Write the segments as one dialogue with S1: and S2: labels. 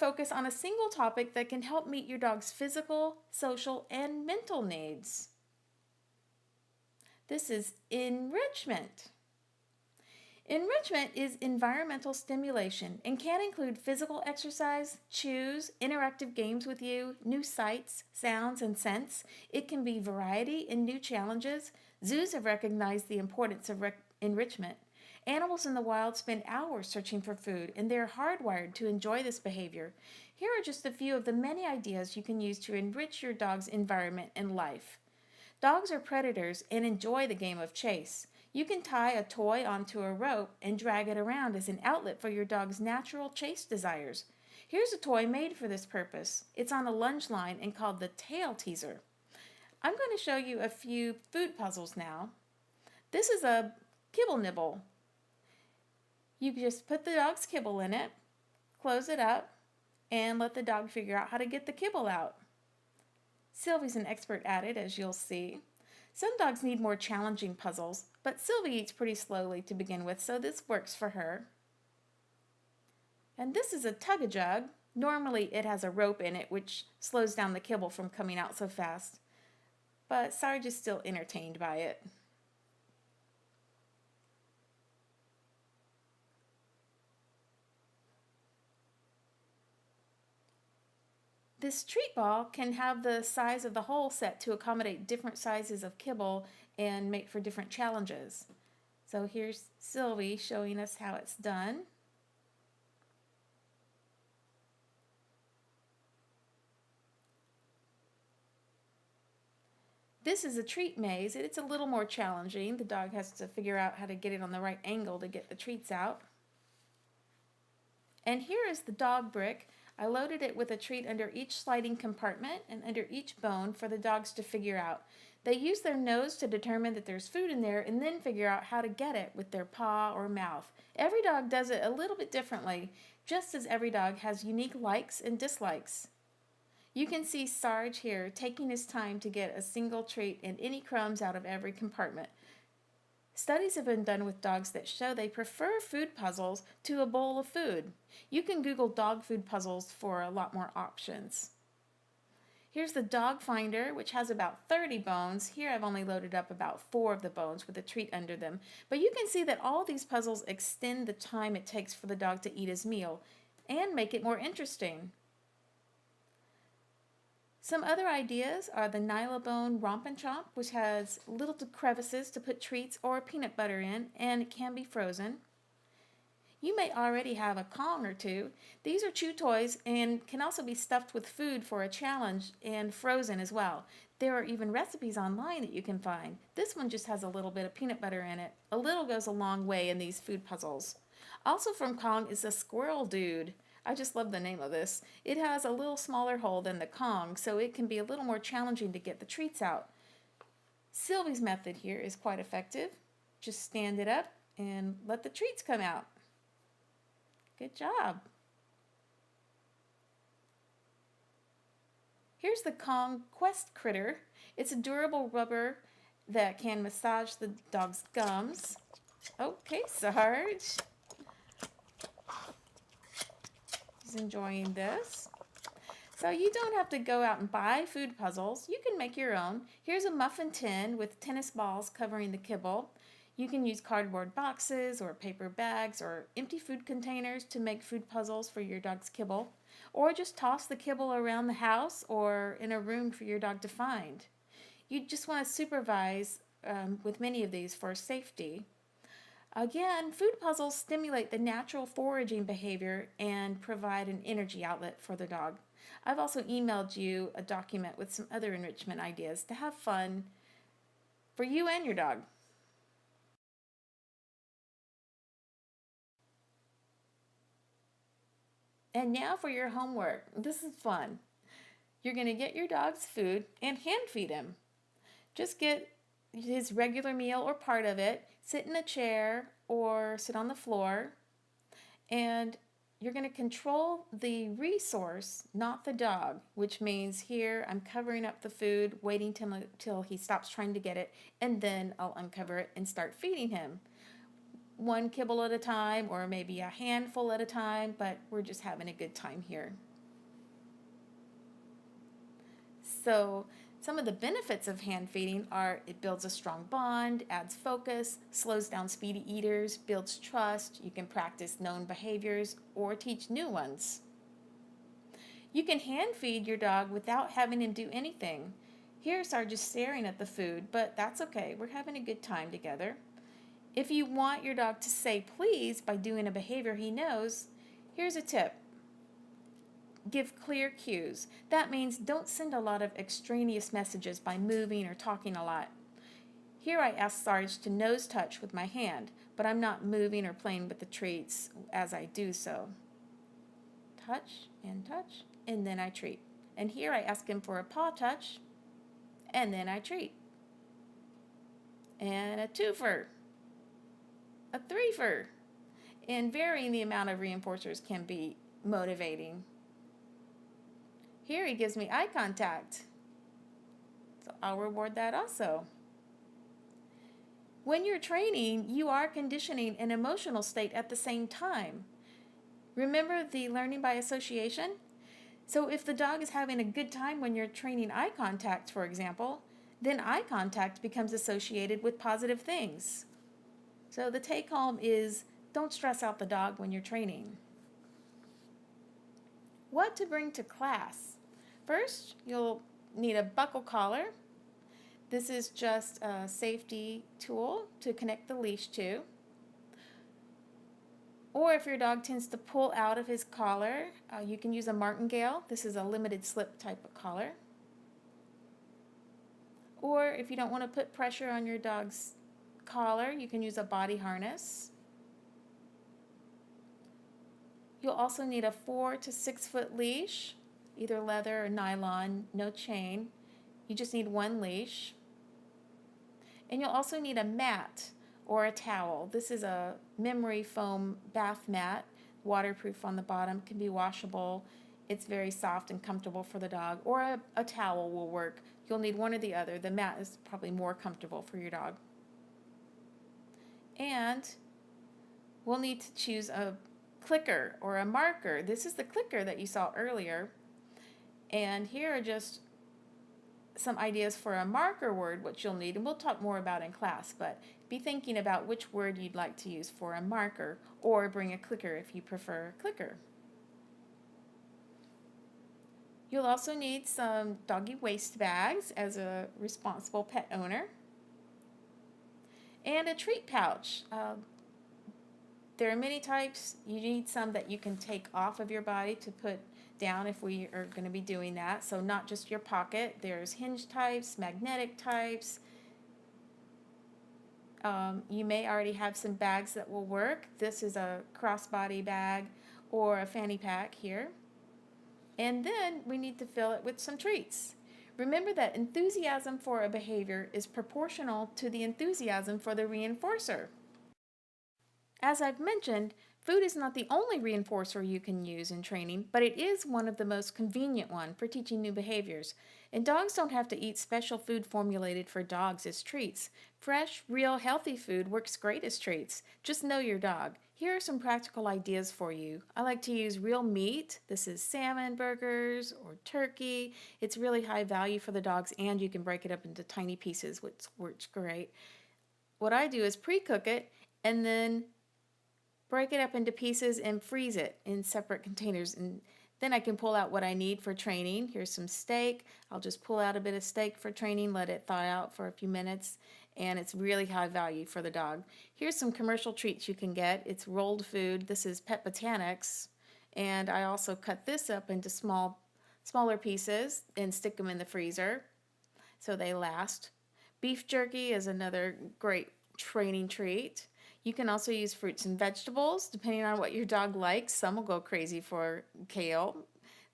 S1: focus on a single topic that can help meet your dog's physical, social, and mental needs. This is enrichment. Enrichment is environmental stimulation and can include physical exercise, chews, interactive games with you, new sights, sounds, and scents. It can be variety and new challenges. Zoos have recognized the importance of enrichment. Animals in the wild spend hours searching for food, and they're hardwired to enjoy this behavior. Here are just a few of the many ideas you can use to enrich your dog's environment and life. Dogs are predators and enjoy the game of chase. You can tie a toy onto a rope and drag it around as an outlet for your dog's natural chase desires. Here's a toy made for this purpose. It's on a lunge line and called the tail teaser. I'm going to show you a few food puzzles now. This is a kibble nibble. You just put the dog's kibble in it, close it up, and let the dog figure out how to get the kibble out. Sylvie's an expert at it, as you'll see. Some dogs need more challenging puzzles, but Sylvie eats pretty slowly to begin with, so this works for her. And this is a tug-a-jug. Normally it has a rope in it, which slows down the kibble from coming out so fast. But Sarge is still entertained by it. This treat ball can have the size of the hole set to accommodate different sizes of kibble and make for different challenges. So here's Sylvie showing us how it's done. This is a treat maze. It's a little more challenging. The dog has to figure out how to get it on the right angle to get the treats out. And here is the dog brick. I loaded it with a treat under each sliding compartment and under each bone for the dogs to figure out. They use their nose to determine that there's food in there and then figure out how to get it with their paw or mouth. Every dog does it a little bit differently, just as every dog has unique likes and dislikes. You can see Sarge here taking his time to get a single treat and any crumbs out of every compartment. Studies have been done with dogs that show they prefer food puzzles to a bowl of food. You can Google dog food puzzles for a lot more options. Here's the dog finder, which has about 30 bones. Here I've only loaded up about 4 of the bones with a treat under them. But you can see that all these puzzles extend the time it takes for the dog to eat his meal and make it more interesting. Some other ideas are the Nylabone Romp and Chomp, which has little crevices to put treats or peanut butter in, and it can be frozen. You may already have a Kong or two. These are chew toys and can also be stuffed with food for a challenge and frozen as well. There are even recipes online that you can find. This one just has a little bit of peanut butter in it. A little goes a long way in these food puzzles. Also from Kong is a Squirrel Dude. I just love the name of this. It has a little smaller hole than the Kong, so it can be a little more challenging to get the treats out. Sylvie's method here is quite effective. Just stand it up and let the treats come out. Good job. Here's the Kong Quest Critter. It's a durable rubber that can massage the dog's gums. Okay, Sarge. Enjoying this. So you don't have to go out and buy food puzzles. You can make your own. Here's a muffin tin with tennis balls covering the kibble. You can use cardboard boxes or paper bags or empty food containers to make food puzzles for your dog's kibble. Or just toss the kibble around the house or in a room for your dog to find. You just want to supervise with many of these for safety. Again, food puzzles stimulate the natural foraging behavior and provide an energy outlet for the dog. I've also emailed you a document with some other enrichment ideas to have fun for you and your dog. And now for your homework. This is fun. You're going to get your dog's food and hand feed him. Just get his regular meal or part of it, sit in a chair or sit on the floor, and you're going to control the resource, not the dog, which means here I'm covering up the food, waiting till he stops trying to get it, and then I'll uncover it and start feeding him. One kibble at a time or maybe a handful at a time, but we're just having a good time here. So some of the benefits of hand feeding are it builds a strong bond, adds focus, slows down speedy eaters, builds trust. You can practice known behaviors or teach new ones. You can hand feed your dog without having him do anything. Here, Sarge just staring at the food, but that's okay. We're having a good time together. If you want your dog to say please by doing a behavior he knows, here's a tip. Give clear cues. That means don't send a lot of extraneous messages by moving or talking a lot. Here I ask Sarge to nose touch with my hand, but I'm not moving or playing with the treats as I do so. Touch, and then I treat. And here I ask him for a paw touch, and then I treat. And a twofer, a threefer. And varying the amount of reinforcers can be motivating. Here he gives me eye contact, so I'll reward that also. When you're training, you are conditioning an emotional state at the same time. Remember the learning by association? So if the dog is having a good time when you're training eye contact, for example, then eye contact becomes associated with positive things. So the take home is don't stress out the dog when you're training. What to bring to class? First, you'll need a buckle collar. This is just a safety tool to connect the leash to. Or if your dog tends to pull out of his collar, you can use a martingale. This is a limited slip type of collar. Or if you don't want to put pressure on your dog's collar, you can use a body harness. You'll also need a 4 to 6 foot leash, either leather or nylon, no chain. You just need one leash. And you'll also need a mat or a towel. This is a memory foam bath mat, waterproof on the bottom, can be washable. It's very soft and comfortable for the dog. Or a towel will work. You'll need one or the other. The mat is probably more comfortable for your dog. And we'll need to choose a clicker or a marker. This is the clicker that you saw earlier. And here are just some ideas for a marker word, which you'll need, and we'll talk more about in class, but be thinking about which word you'd like to use for a marker, or bring a clicker if you prefer a clicker. You'll also need some doggy waste bags as a responsible pet owner, and a treat pouch. There are many types. You need some that you can take off of your body to put down if we are going to be doing that. So not just your pocket. There's hinge types, magnetic types. You may already have some bags that will work. This is a crossbody bag or a fanny pack here. And then we need to fill it with some treats. Remember that enthusiasm for a behavior is proportional to the enthusiasm for the reinforcer. As I've mentioned, food is not the only reinforcer you can use in training, but it is one of the most convenient ones for teaching new behaviors. And dogs don't have to eat special food formulated for dogs as treats. Fresh, real, healthy food works great as treats. Just know your dog. Here are some practical ideas for you. I like to use real meat. This is salmon burgers or turkey. It's really high value for the dogs, and you can break it up into tiny pieces, which works great. What I do is pre-cook it and then break it up into pieces and freeze it in separate containers, and then I can pull out what I need for training. Here's some steak. I'll just pull out a bit of steak for training, let it thaw out for a few minutes, and it's really high value for the dog. Here's some commercial treats you can get. It's rolled food. This is Pet Botanics, and I also cut this up into smaller pieces and stick them in the freezer so they last. Beef jerky is another great training treat. You can also use fruits and vegetables, depending on what your dog likes. Some will go crazy for kale,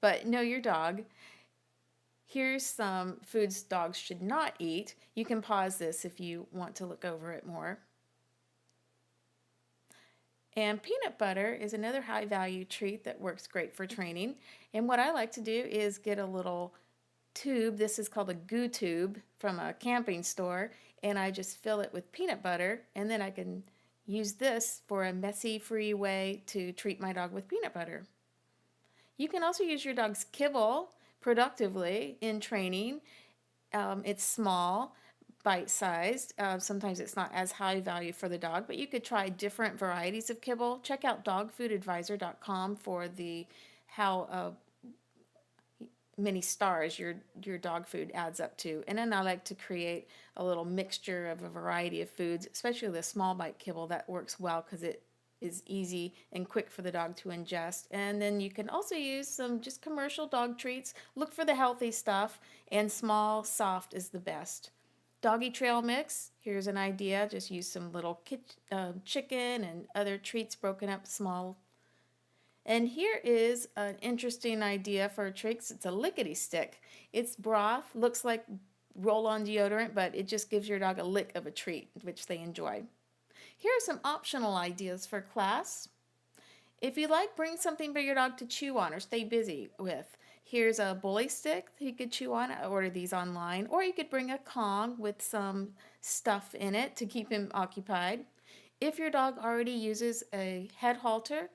S1: but know your dog. Here's some foods dogs should not eat. You can pause this if you want to look over it more. And peanut butter is another high value treat that works great for training. And what I like to do is get a little tube. This is called a goo tube from a camping store, and I just fill it with peanut butter, and then I can use this for a messy-free way to treat my dog with peanut butter. You can also use your dog's kibble, productively in training. It's small, bite-sized. Sometimes it's not as high value for the dog, but you could try different varieties of kibble. Check out dogfoodadvisor.com for the how many stars your dog food adds up to. And then I like to create a little mixture of a variety of foods, especially the small bite kibble. That works well because it is easy and quick for the dog to ingest. And then you can also use some just commercial dog treats. Look for the healthy stuff, and small, soft is the best. Doggy trail mix, here's an idea. Just use some little chicken and other treats broken up small. And here is an interesting idea for tricks. It's a lickety stick. It's broth, looks like roll-on deodorant, but it just gives your dog a lick of a treat, which they enjoy. Here are some optional ideas for class. If you like, bring something for your dog to chew on or stay busy with. Here's a bully stick he could chew on. I ordered these online. Or you could bring a Kong with some stuff in it to keep him occupied. If your dog already uses a head halter,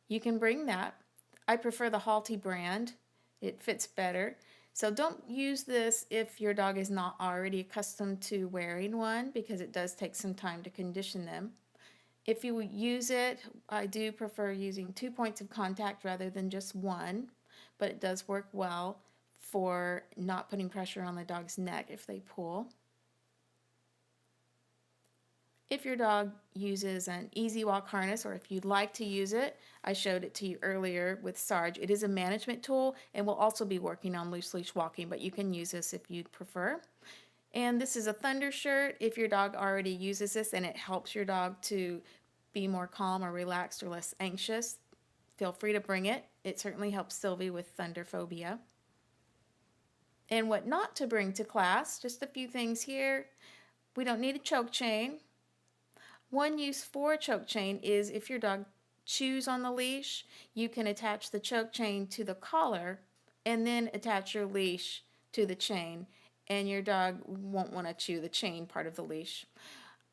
S1: you can bring that. I prefer the Halti brand. It fits better. So don't use this if your dog is not already accustomed to wearing one, because it does take some time to condition them. If you use it, I do prefer using 2 points of contact rather than just one, but it does work well for not putting pressure on the dog's neck if they pull. If your dog uses an Easy Walk harness, or if you'd like to use it, I showed it to you earlier with Sarge. It is a management tool, and we'll also be working on loose leash walking, but you can use this if you'd prefer. And this is a Thunder shirt. If your dog already uses this and it helps your dog to be more calm or relaxed or less anxious, feel free to bring it. It certainly helps Sylvie with thunder phobia. And what not to bring to class, just a few things here. We don't need a choke chain. One use for a choke chain is if your dog chews on the leash, you can attach the choke chain to the collar and then attach your leash to the chain, and your dog won't want to chew the chain part of the leash.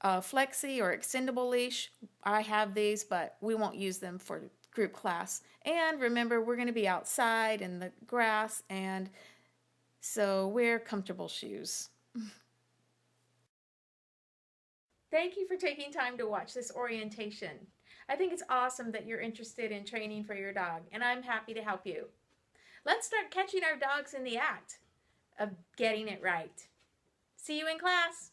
S1: Flexi or extendable leash, I have these, but we won't use them for group class. And remember, we're going to be outside in the grass, and so wear comfortable shoes. Thank you for taking time to watch this orientation. I think it's awesome that you're interested in training for your dog, and I'm happy to help you. Let's start catching our dogs in the act of getting it right. See you in class.